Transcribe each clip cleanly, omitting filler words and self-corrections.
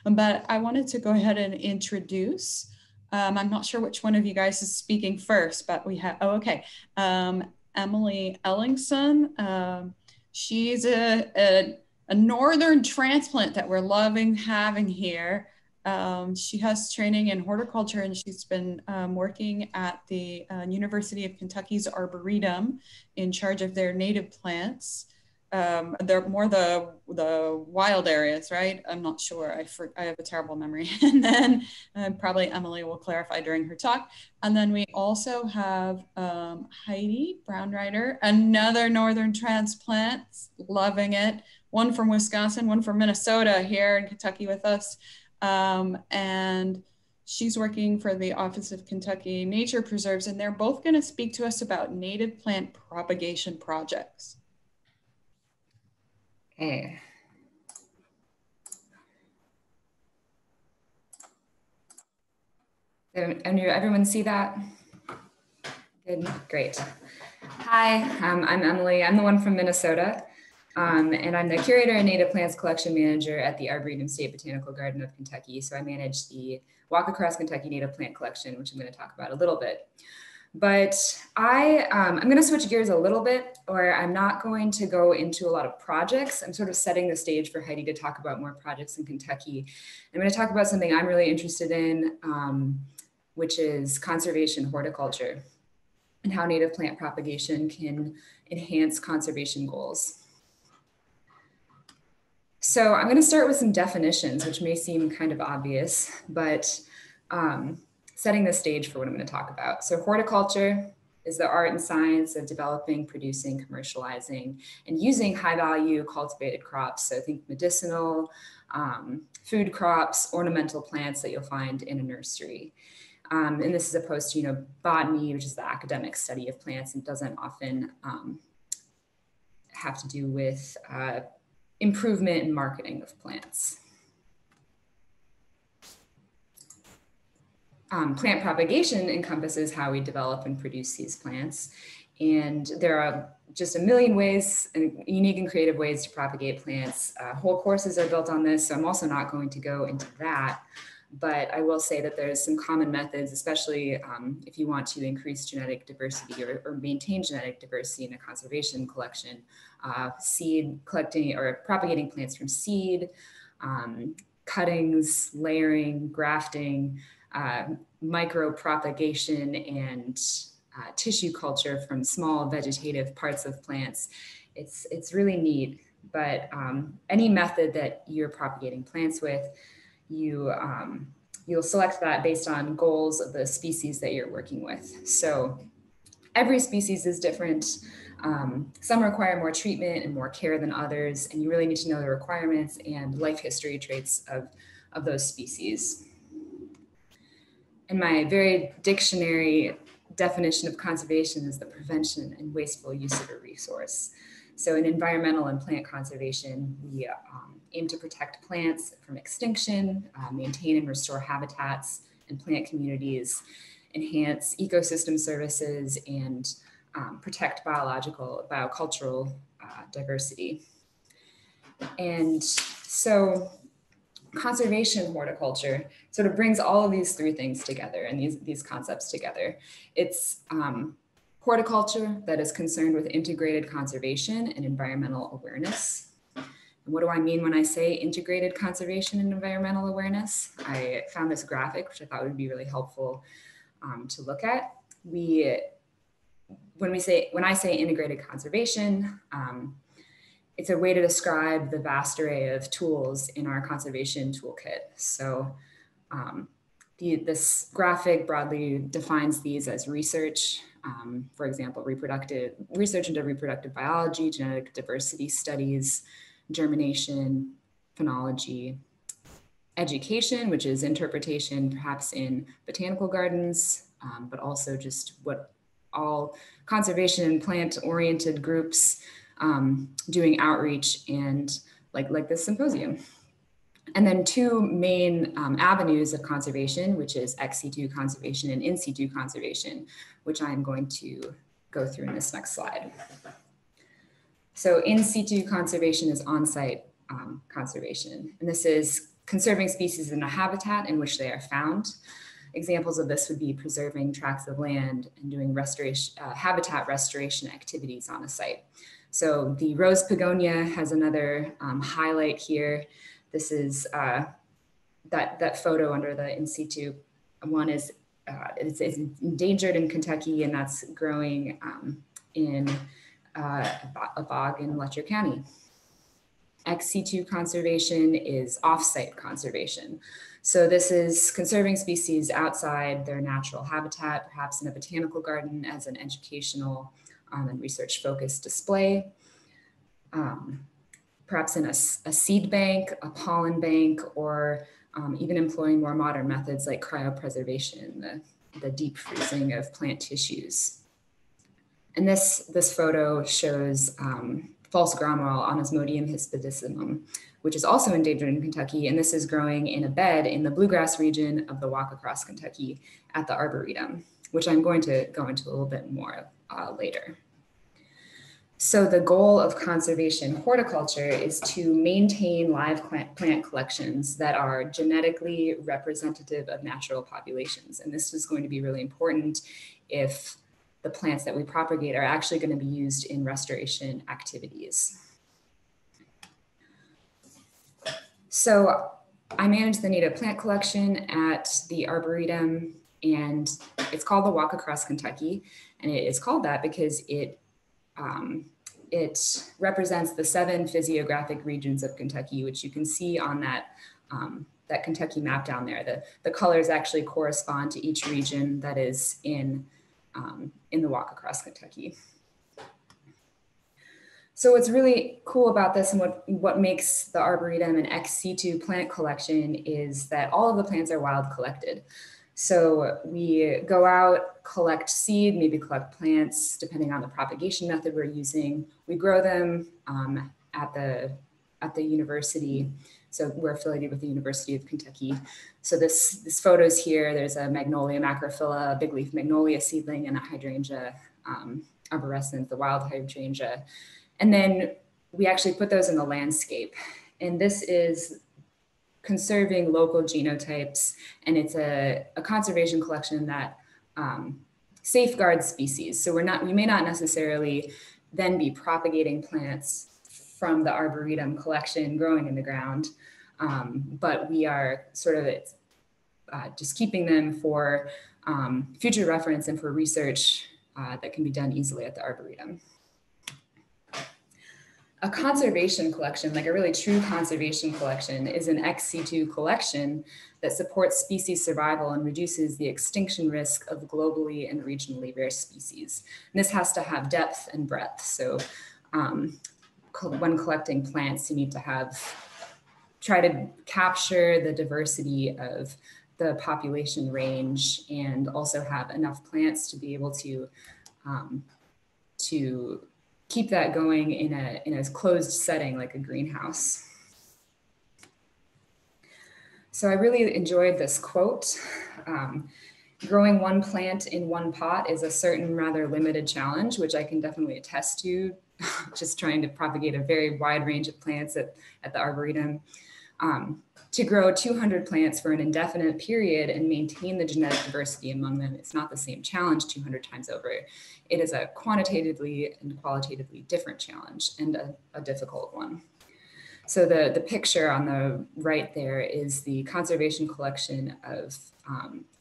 but I wanted to go ahead and introduce. I'm not sure which one of you guys is speaking first, but we have, oh, okay. Emily Ellingson. She's a northern transplant that we're loving having here. She has training in horticulture, and she's been working at the University of Kentucky's Arboretum in charge of their native plants. They're more the wild areas, right? I'm not sure. I have a terrible memory. And then probably Emily will clarify during her talk. And then we also have Heidi Braunreiter, another northern transplant, loving it. One from Wisconsin, one from Minnesota, here in Kentucky with us. And she's working for the Office of Kentucky Nature Preserves, and they're both going to speak to us about native plant propagation projects. Okay. Everyone see that? Good, great. Hi, I'm Emily. I'm the one from Minnesota, and I'm the curator and native plants collection manager at the Arboretum State Botanical Garden of Kentucky. So I manage the Walk Across Kentucky native plant collection, which I'm going to talk about a little bit. But I'm going to switch gears a little bit, or I'm not going to go into a lot of projects. I'm sort of setting the stage for Heidi to talk about more projects in Kentucky. I'm going to talk about something I'm really interested in, which is conservation horticulture and how native plant propagation can enhance conservation goals. So I'm going to start with some definitions, which may seem kind of obvious, but setting the stage for what I'm going to talk about. So horticulture is the art and science of developing, producing, commercializing, and using high-value cultivated crops. So think medicinal, food crops, ornamental plants that you'll find in a nursery. And this is opposed to, botany, which is the academic study of plants, and doesn't often have to do with improvement and marketing of plants. Plant propagation encompasses how we develop and produce these plants. And there are just a million ways, and unique and creative ways to propagate plants. Whole courses are built on this, so I'm also not going to go into that. But I will say that there's some common methods, especially if you want to increase genetic diversity or maintain genetic diversity in a conservation collection. Seed collecting or propagating plants from seed, cuttings, layering, grafting, micro-propagation, and tissue culture from small vegetative parts of plants. It's really neat, but any method that you're propagating plants with, you'll select that based on goals of the species that you're working with. So every species is different. Some require more treatment and more care than others, and you really need to know the requirements and life history traits of those species. And my very dictionary definition of conservation is the prevention and wasteful use of a resource. So in environmental and plant conservation, we aim to protect plants from extinction, maintain and restore habitats and plant communities, enhance ecosystem services, and protect biocultural diversity. And so conservation horticulture sort of brings all of these three things together and these concepts together. It's horticulture that is concerned with integrated conservation and environmental awareness. And what do I mean when I say integrated conservation and environmental awareness? I found this graphic, which I thought would be really helpful to look at. When I say integrated conservation, it's a way to describe the vast array of tools in our conservation toolkit. So this graphic broadly defines these as research, for example, research into reproductive biology, genetic diversity studies, germination, phenology, education, which is interpretation, perhaps in botanical gardens, but also just what all conservation and plant-oriented groups doing outreach and like this symposium. And then two main avenues of conservation, which is ex situ conservation and in situ conservation, which I'm going to go through in this next slide. So in situ conservation is on-site conservation. And this is conserving species in a habitat in which they are found. Examples of this would be preserving tracts of land and doing habitat restoration activities on a site. So the rose begonia has another highlight here. This is that photo under the in situ one is it's endangered in Kentucky, and that's growing in a bog in Letcher County. Ex situ conservation is off-site conservation. So this is conserving species outside their natural habitat, perhaps in a botanical garden as an educational and research-focused display, perhaps in a seed bank, a pollen bank, or even employing more modern methods like cryopreservation, the deep freezing of plant tissues. And this photo shows false grommerel, Onosmodium hispidissimum, which is also endangered in Kentucky. And this is growing in a bed in the bluegrass region of the Walk Across Kentucky at the Arboretum, which I'm going to go into a little bit more later. So the goal of conservation horticulture is to maintain live plant collections that are genetically representative of natural populations. And this is going to be really important if the plants that we propagate are actually going to be used in restoration activities. So I manage the native plant collection at the Arboretum, and it's called the Walk Across Kentucky. And it is called that because it represents the 7 physiographic regions of Kentucky, which you can see on that, that Kentucky map down there. The colors actually correspond to each region that is in the Walk Across Kentucky. So what's really cool about this and what makes the Arboretum an ex situ plant collection is that all of the plants are wild collected. So we go out, collect seed, maybe collect plants, depending on the propagation method we're using. We grow them at the university. So we're affiliated with the University of Kentucky. So this photo's here. There's a Magnolia macrophylla, a big leaf magnolia seedling, and a hydrangea arborescens, the wild hydrangea. And then we actually put those in the landscape. And this is conserving local genotypes, and it's a conservation collection that safeguards species. So we may not necessarily then be propagating plants from the Arboretum collection growing in the ground, but we are sort of just keeping them for future reference and for research that can be done easily at the Arboretum. A conservation collection, like a really true conservation collection, is an ex situ collection that supports species survival and reduces the extinction risk of globally and regionally rare species. And this has to have depth and breadth. So when collecting plants, you need to try to capture the diversity of the population range and also have enough plants to be able to keep that going in a closed setting like a greenhouse. So I really enjoyed this quote. Growing one plant in one pot is a certain rather limited challenge, which I can definitely attest to, just trying to propagate a very wide range of plants at the Arboretum. To grow 200 plants for an indefinite period and maintain the genetic diversity among them is not the same challenge 200 times over. It is a quantitatively and qualitatively different challenge and a difficult one. So the picture on the right there is the conservation collection of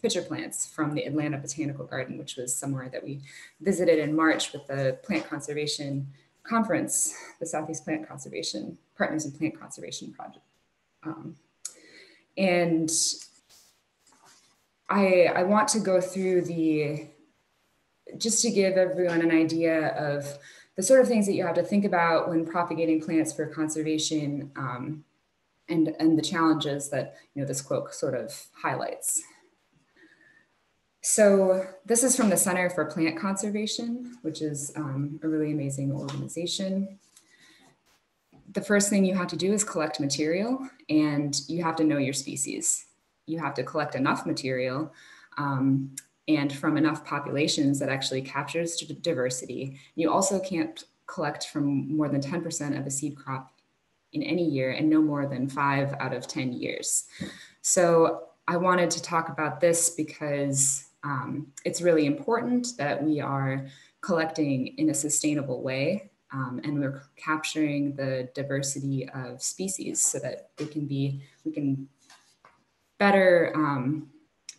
pitcher plants from the Atlanta Botanical Garden, which was somewhere that we visited in March with the Plant Conservation Conference, the Southeast Plant Conservation Partners in Plant Conservation Project. And I want to go through just to give everyone an idea of the sort of things that you have to think about when propagating plants for conservation and the challenges that this quote sort of highlights. So this is from the Center for Plant Conservation, which is a really amazing organization. The first thing you have to do is collect material, and you have to know your species. You have to collect enough material and from enough populations that actually captures diversity. You also can't collect from more than 10% of a seed crop in any year and no more than 5 out of 10 years. So I wanted to talk about this because it's really important that we are collecting in a sustainable way, and we're capturing the diversity of species so that we can better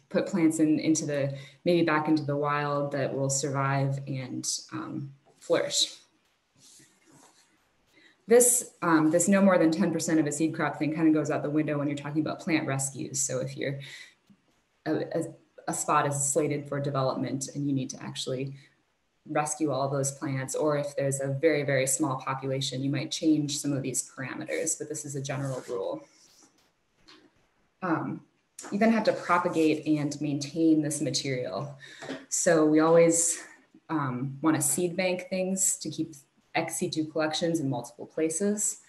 put plants into maybe back into the wild that will survive and flourish. This no more than 10% of a seed crop thing kind of goes out the window when you're talking about plant rescues. So if you're a spot is slated for development and you need to actually rescue all those plants, or if there's a very, very small population, you might change some of these parameters, but this is a general rule. You then have to propagate and maintain this material. So we always want to seed bank things to keep ex situ collections in multiple places.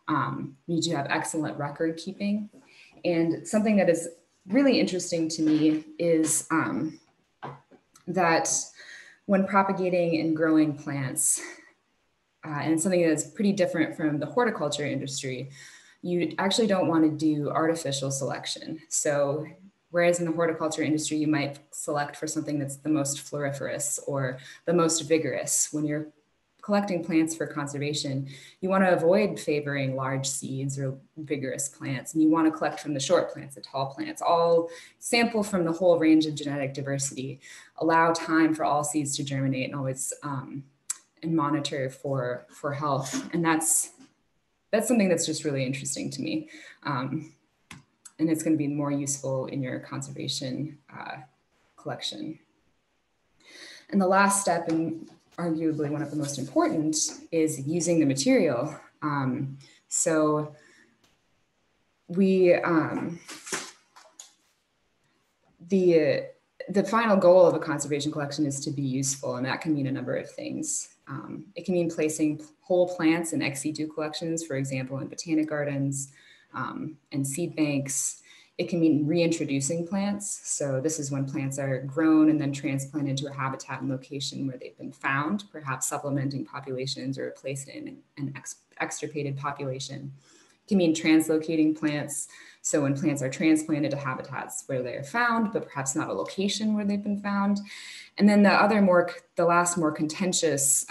You need to have excellent record keeping. And something that is really interesting to me is that when propagating and growing plants, and something that is pretty different from the horticulture industry, you actually don't want to do artificial selection. So whereas in the horticulture industry, you might select for something that's the most floriferous or the most vigorous, when you're collecting plants for conservation, you want to avoid favoring large seeds or vigorous plants, and you want to collect from the short plants, the tall plants, all sample from the whole range of genetic diversity, allow time for all seeds to germinate, and always and monitor for health. And that's something that's just really interesting to me. And it's going to be more useful in your conservation collection. And the last step, and arguably one of the most important, is using the material. So we, the final goal of a conservation collection is to be useful, and that can mean a number of things. It can mean placing whole plants in ex situ collections, for example, in botanic gardens and seed banks. It can mean reintroducing plants. So this is when plants are grown and then transplanted to a habitat and location where they've been found, perhaps supplementing populations or replacing an extirpated population. It can mean translocating plants. So when plants are transplanted to habitats where they are found, but perhaps not a location where they've been found. And then the last more contentious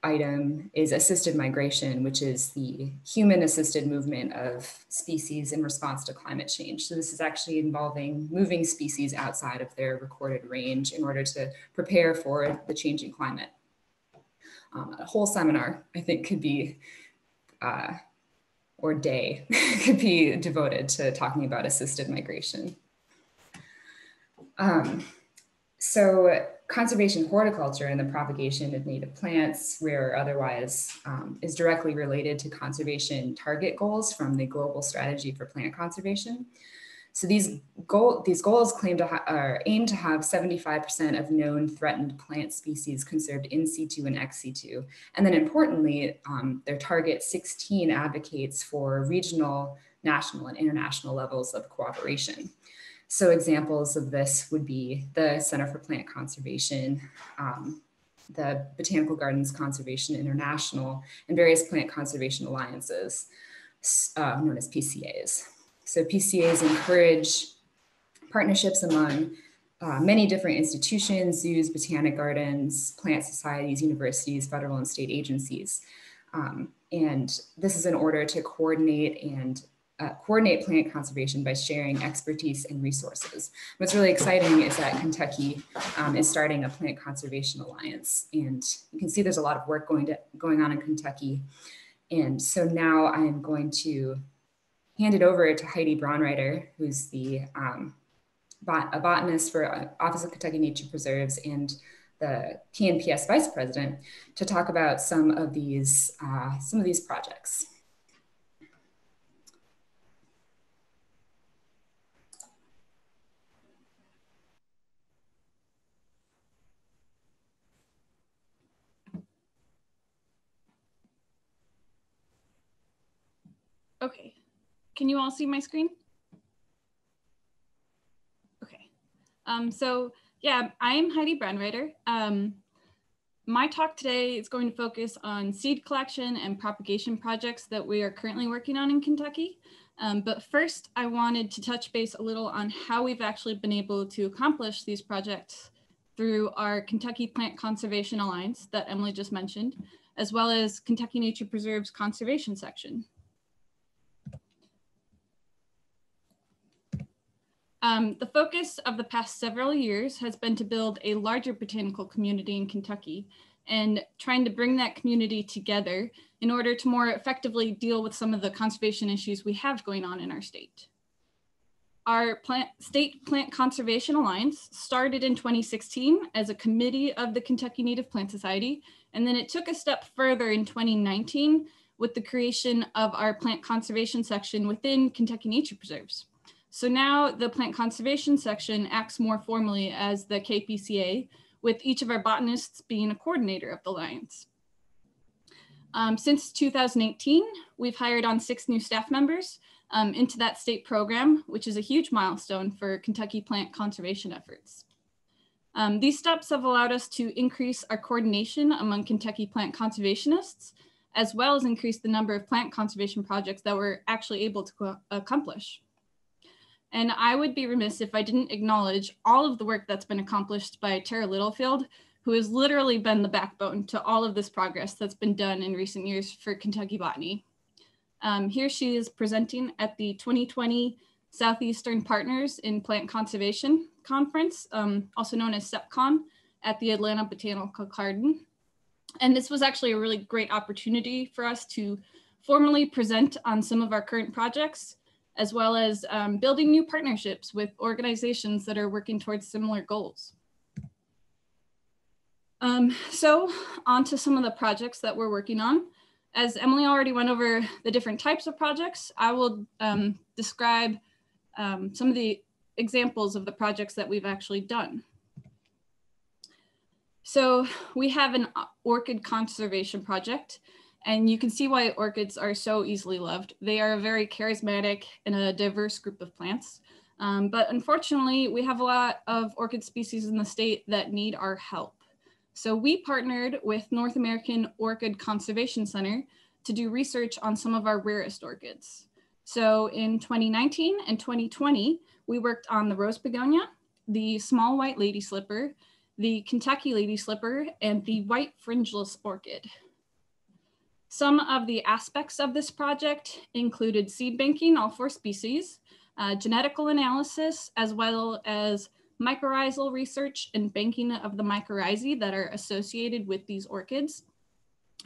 item is assisted migration, which is the human-assisted movement of species in response to climate change. So this is actually involving moving species outside of their recorded range in order to prepare for the changing climate. A whole seminar, I think, could be, or day, could be devoted to talking about assisted migration. So conservation horticulture and the propagation of native plants, rare or otherwise, is directly related to conservation target goals from the Global Strategy for Plant Conservation. So these goals aim to have 75% of known threatened plant species conserved in situ and ex situ. And then importantly, their target 16 advocates for regional, national, and international levels of cooperation. So examples of this would be the Center for Plant Conservation, the Botanical Gardens Conservation International, and various plant conservation alliances known as PCAs. So PCAs encourage partnerships among many different institutions, zoos, botanic gardens, plant societies, universities, federal and state agencies. And this is in order to coordinate plant conservation by sharing expertise and resources. What's really exciting is that Kentucky is starting a plant conservation alliance, and you can see there's a lot of work going on in Kentucky. And so now I am going to hand it over to Heidi Braunreiter, who's a botanist for Office of Kentucky Nature Preserves and the KNPS Vice President, to talk about some of these projects. Okay, can you all see my screen? Okay, so yeah, I am Heidi Braunreiter. My talk today is going to focus on seed collection and propagation projects that we are currently working on in Kentucky. But first, I wanted to touch base a little on how we've actually been able to accomplish these projects through our Kentucky Plant Conservation Alliance that Emily just mentioned, as well as Kentucky Nature Preserve's conservation section. The focus of the past several years has been to build a larger botanical community in Kentucky and trying to bring that community together in order to more effectively deal with some of the conservation issues we have going on in our state. Our State Plant Conservation Alliance started in 2016 as a committee of the Kentucky Native Plant Society, and then it took a step further in 2019 with the creation of our plant conservation section within Kentucky Nature Preserves. So now the plant conservation section acts more formally as the KPCA, with each of our botanists being a coordinator of the alliance. Since 2018, we've hired on 6 new staff members into that state program, which is a huge milestone for Kentucky plant conservation efforts. These steps have allowed us to increase our coordination among Kentucky plant conservationists, as well as increase the number of plant conservation projects that we're actually able to accomplish. And I would be remiss if I didn't acknowledge all of the work that's been accomplished by Tara Littlefield, who has literally been the backbone to all of this progress that's been done in recent years for Kentucky botany. Here she is presenting at the 2020 Southeastern Partners in Plant Conservation Conference, also known as SEPCon, at the Atlanta Botanical Garden. And this was actually a really great opportunity for us to formally present on some of our current projects, as well as building new partnerships with organizations that are working towards similar goals. So on to some of the projects that we're working on. As Emily already went over the different types of projects, I will describe some of the examples of the projects that we've actually done. So we have an orchid conservation project, and you can see why orchids are so easily loved. They are a very charismatic and a diverse group of plants. But unfortunately, we have a lot of orchid species in the state that need our help. So we partnered with North American Orchid Conservation Center to do research on some of our rarest orchids. So in 2019 and 2020, we worked on the rose begonia, the small white lady slipper, the Kentucky lady slipper, and the white fringeless orchid. Some of the aspects of this project included seed banking, all 4 species, genetical analysis, as well as mycorrhizal research and banking of the mycorrhizae that are associated with these orchids.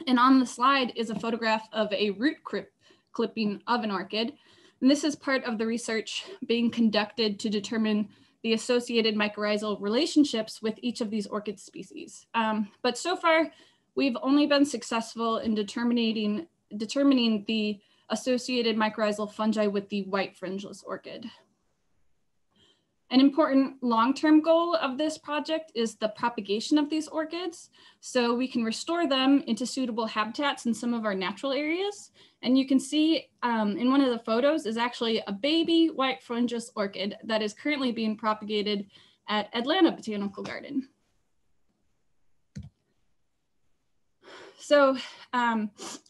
And on the slide is a photograph of a root clipping of an orchid. And this is part of the research being conducted to determine the associated mycorrhizal relationships with each of these orchid species. But so far, we've only been successful in determining the associated mycorrhizal fungi with the white fringeless orchid. An important long-term goal of this project is the propagation of these orchids, so we can restore them into suitable habitats in some of our natural areas. And you can see in one of the photos is actually a baby white fringeless orchid that is currently being propagated at Atlanta Botanical Garden. So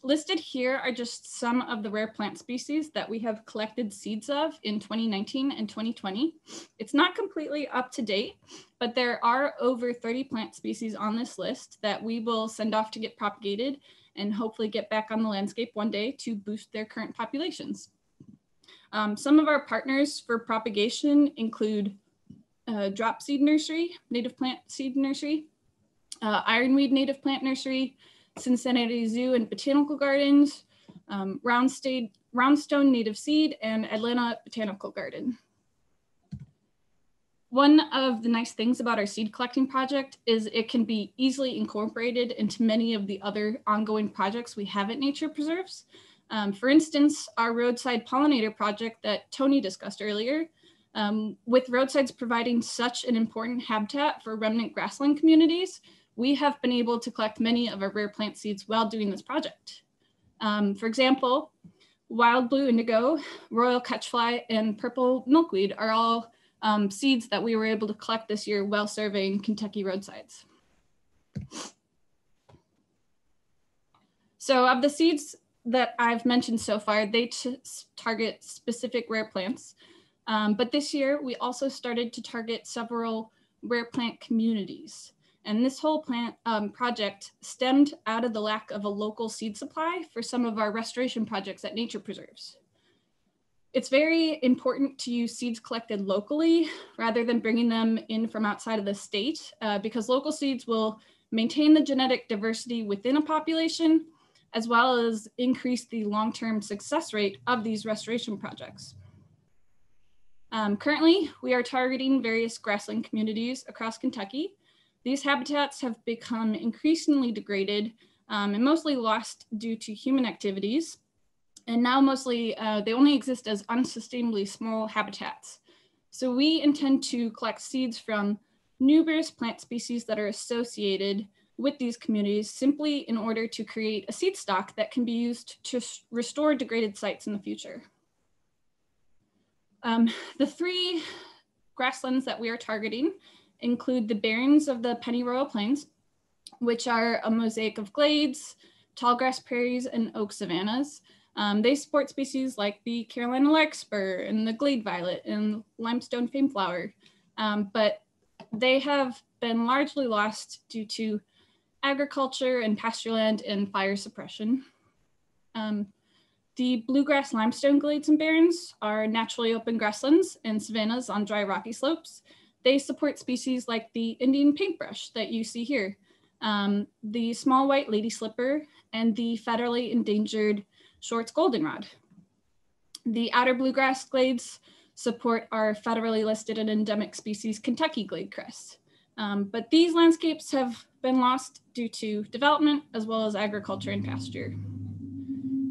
listed here are just some of the rare plant species that we have collected seeds of in 2019 and 2020. It's not completely up to date, but there are over 30 plant species on this list that we will send off to get propagated and hopefully get back on the landscape one day to boost their current populations. Some of our partners for propagation include Drop Seed Nursery, Native Plant Seed Nursery, Ironweed Native Plant Nursery, Cincinnati Zoo and Botanical Gardens, Roundstone Native Seed, and Atlanta Botanical Garden. One of the nice things about our seed collecting project is it can be easily incorporated into many of the other ongoing projects we have at nature preserves. For instance, our roadside pollinator project that Tony discussed earlier, with roadsides providing such an important habitat for remnant grassland communities, we have been able to collect many of our rare plant seeds while doing this project. For example, wild blue indigo, royal catchfly, and purple milkweed are all seeds that we were able to collect this year while surveying Kentucky roadsides. So of the seeds that I've mentioned so far, they target specific rare plants. But this year, we also started to target several rare plant communities. And this whole plant project stemmed out of the lack of a local seed supply for some of our restoration projects at nature preserves. It's very important to use seeds collected locally rather than bringing them in from outside of the state, because local seeds will maintain the genetic diversity within a population, as well as increase the long-term success rate of these restoration projects. Currently, we are targeting various grassland communities across Kentucky. These habitats have become increasingly degraded and mostly lost due to human activities. And now mostly they only exist as unsustainably small habitats. So we intend to collect seeds from numerous plant species that are associated with these communities simply in order to create a seed stock that can be used to restore degraded sites in the future. The 3 grasslands that we are targeting include the barrens of the Pennyroyal Plains, which are a mosaic of glades, tallgrass prairies, and oak savannas. They support species like the Carolina larkspur and the glade violet and limestone fameflower, but they have been largely lost due to agriculture and pastureland and fire suppression. The bluegrass limestone glades and barrens are naturally open grasslands and savannas on dry rocky slopes. They support species like the Indian paintbrush that you see here, the small white lady slipper, and the federally endangered Short's goldenrod. The outer bluegrass glades support our federally listed and endemic species Kentucky glade cress. But these landscapes have been lost due to development as well as agriculture and pasture.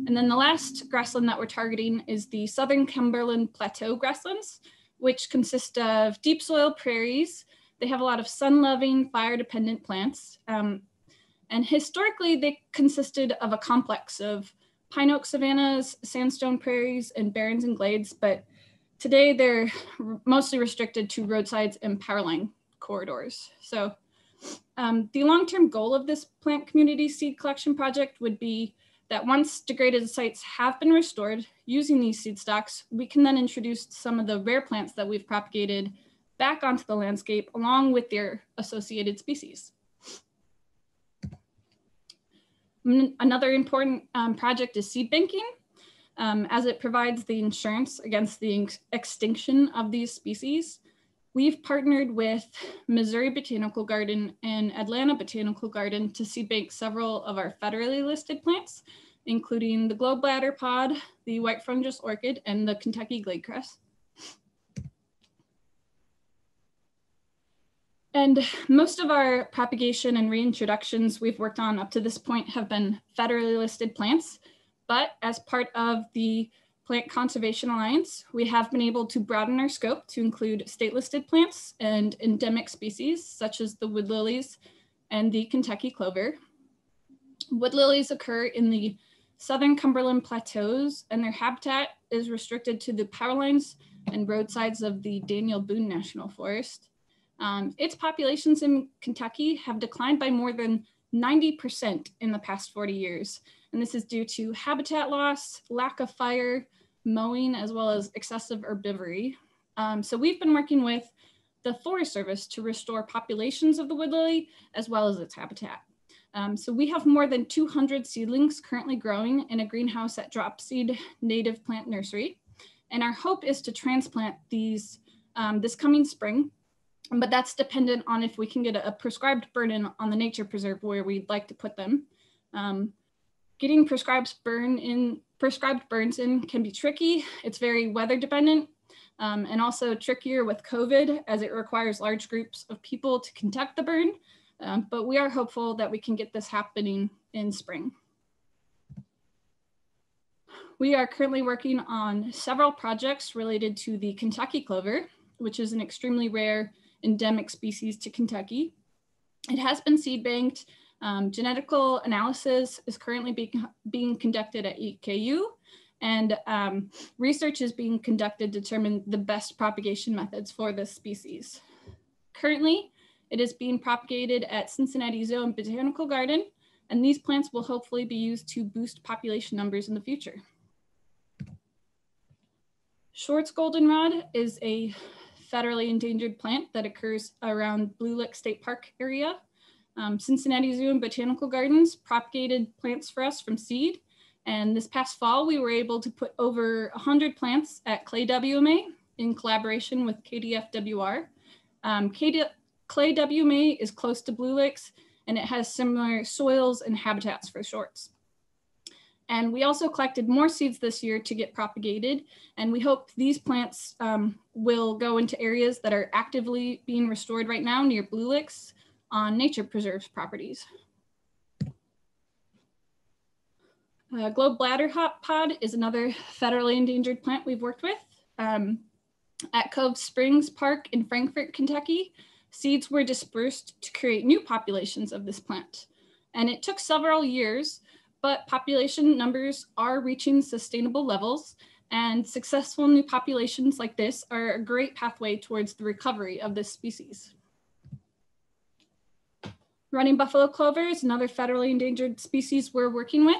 And then the last grassland that we're targeting is the Southern Cumberland Plateau grasslands, which consist of deep soil prairies. They have a lot of sun-loving, fire-dependent plants. And historically, they consisted of a complex of pine oak savannas, sandstone prairies, and barrens and glades, but today they're mostly restricted to roadsides and power line corridors. So the long-term goal of this plant community seed collection project would be that once degraded sites have been restored using these seed stocks, we can then introduce some of the rare plants that we've propagated back onto the landscape along with their associated species. Another important project is seed banking, as it provides the insurance against the extinction of these species. We've partnered with Missouri Botanical Garden and Atlanta Botanical Garden to seed bank several of our federally listed plants, including the globe bladder pod, the white frondose orchid, and the Kentucky glade cress. And most of our propagation and reintroductions we've worked on up to this point have been federally listed plants, but as part of the Plant Conservation Alliance, we have been able to broaden our scope to include state-listed plants and endemic species, such as the wood lilies and the Kentucky clover. Wood lilies occur in the Southern Cumberland Plateaus, and their habitat is restricted to the power lines and roadsides of the Daniel Boone National Forest. Its populations in Kentucky have declined by more than 90% in the past 40 years. And this is due to habitat loss, lack of fire, mowing, as well as excessive herbivory. So we've been working with the Forest Service to restore populations of the wood lily, as well as its habitat. So we have more than 200 seedlings currently growing in a greenhouse at Dropseed Native Plant Nursery. And our hope is to transplant these this coming spring, but that's dependent on if we can get a prescribed burn-in on the nature preserve where we'd like to put them. Getting prescribed burns in can be tricky. It's very weather dependent and also trickier with COVID as it requires large groups of people to conduct the burn. But we are hopeful that we can get this happening in spring. We are currently working on several projects related to the Kentucky clover, which is an extremely rare endemic species to Kentucky. It has been seed banked. Genetical analysis is currently being conducted at EKU, and research is being conducted to determine the best propagation methods for this species. Currently, it is being propagated at Cincinnati Zoo and Botanical Garden, And these plants will hopefully be used to boost population numbers in the future. Schwartz goldenrod is a federally endangered plant that occurs around Blue Lick State Park area. Cincinnati Zoo and Botanical Gardens propagated plants for us from seed. And this past fall, we were able to put over 100 plants at Clay WMA in collaboration with KDFWR. Clay WMA is close to Blue Licks, and it has similar soils and habitats for Schwartz. And we also collected more seeds this year to get propagated, and we hope these plants will go into areas that are actively being restored right now near Blue Licks on nature preserves properties. Globe bladder hoppod is another federally endangered plant we've worked with. At Cove Springs Park in Frankfort, Kentucky, seeds were dispersed to create new populations of this plant. And it took several years, but population numbers are reaching sustainable levels, and successful new populations like this are a great pathway towards the recovery of this species. Running buffalo clover is another federally endangered species we're working with.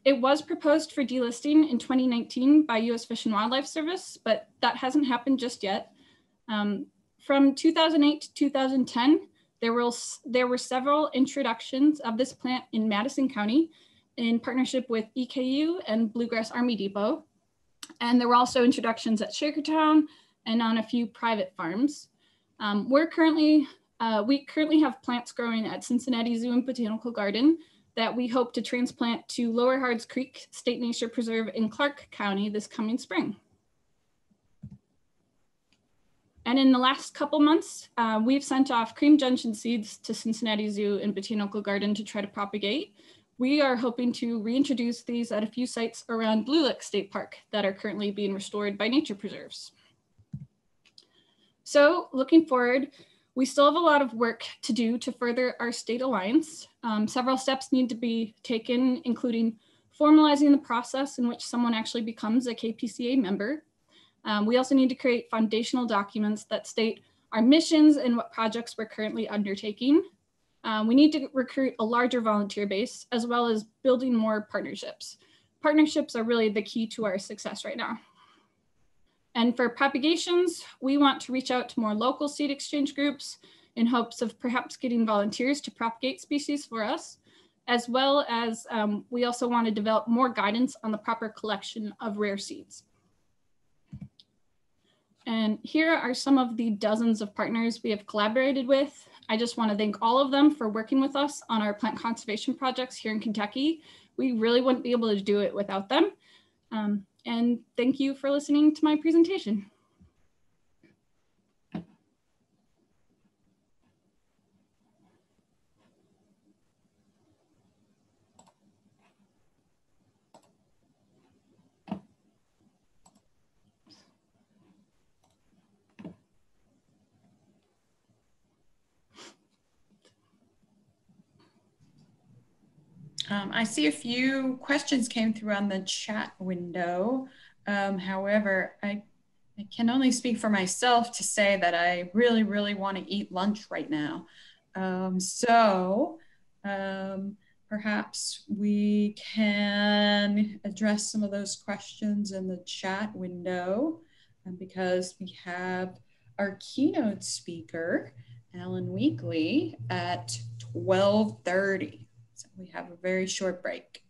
It was proposed for delisting in 2019 by US Fish and Wildlife Service, but that hasn't happened just yet. From 2008 to 2010, there were several introductions of this plant in Madison County in partnership with EKU and Bluegrass Army Depot. And there were also introductions at Shakertown and on a few private farms. We currently have plants growing at Cincinnati Zoo and Botanical Garden that we hope to transplant to Lower Hards Creek State Nature Preserve in Clark County this coming spring. And in the last couple months, we've sent off cream gentian seeds to Cincinnati Zoo and Botanical Garden to try to propagate. We are hoping to reintroduce these at a few sites around Blue Lick State Park that are currently being restored by nature preserves. So looking forward, we still have a lot of work to do to further our state alliance. Several steps need to be taken, including formalizing the process in which someone actually becomes a KPCA member. We also need to create foundational documents that state our missions and what projects we're currently undertaking. We need to recruit a larger volunteer base, as well as building more partnerships. Partnerships are really the key to our success right now. And for propagations, we want to reach out to more local seed exchange groups in hopes of perhaps getting volunteers to propagate species for us, as well as we also want to develop more guidance on the proper collection of rare seeds. And here are some of the dozens of partners we have collaborated with. I just want to thank all of them for working with us on our plant conservation projects here in Kentucky. We really wouldn't be able to do it without them. And thank you for listening to my presentation. I see a few questions came through on the chat window. However, I can only speak for myself to say that I really, really want to eat lunch right now. Perhaps we can address some of those questions in the chat window because we have our keynote speaker, Alan Weekly, at 12:30. So we have a very short break.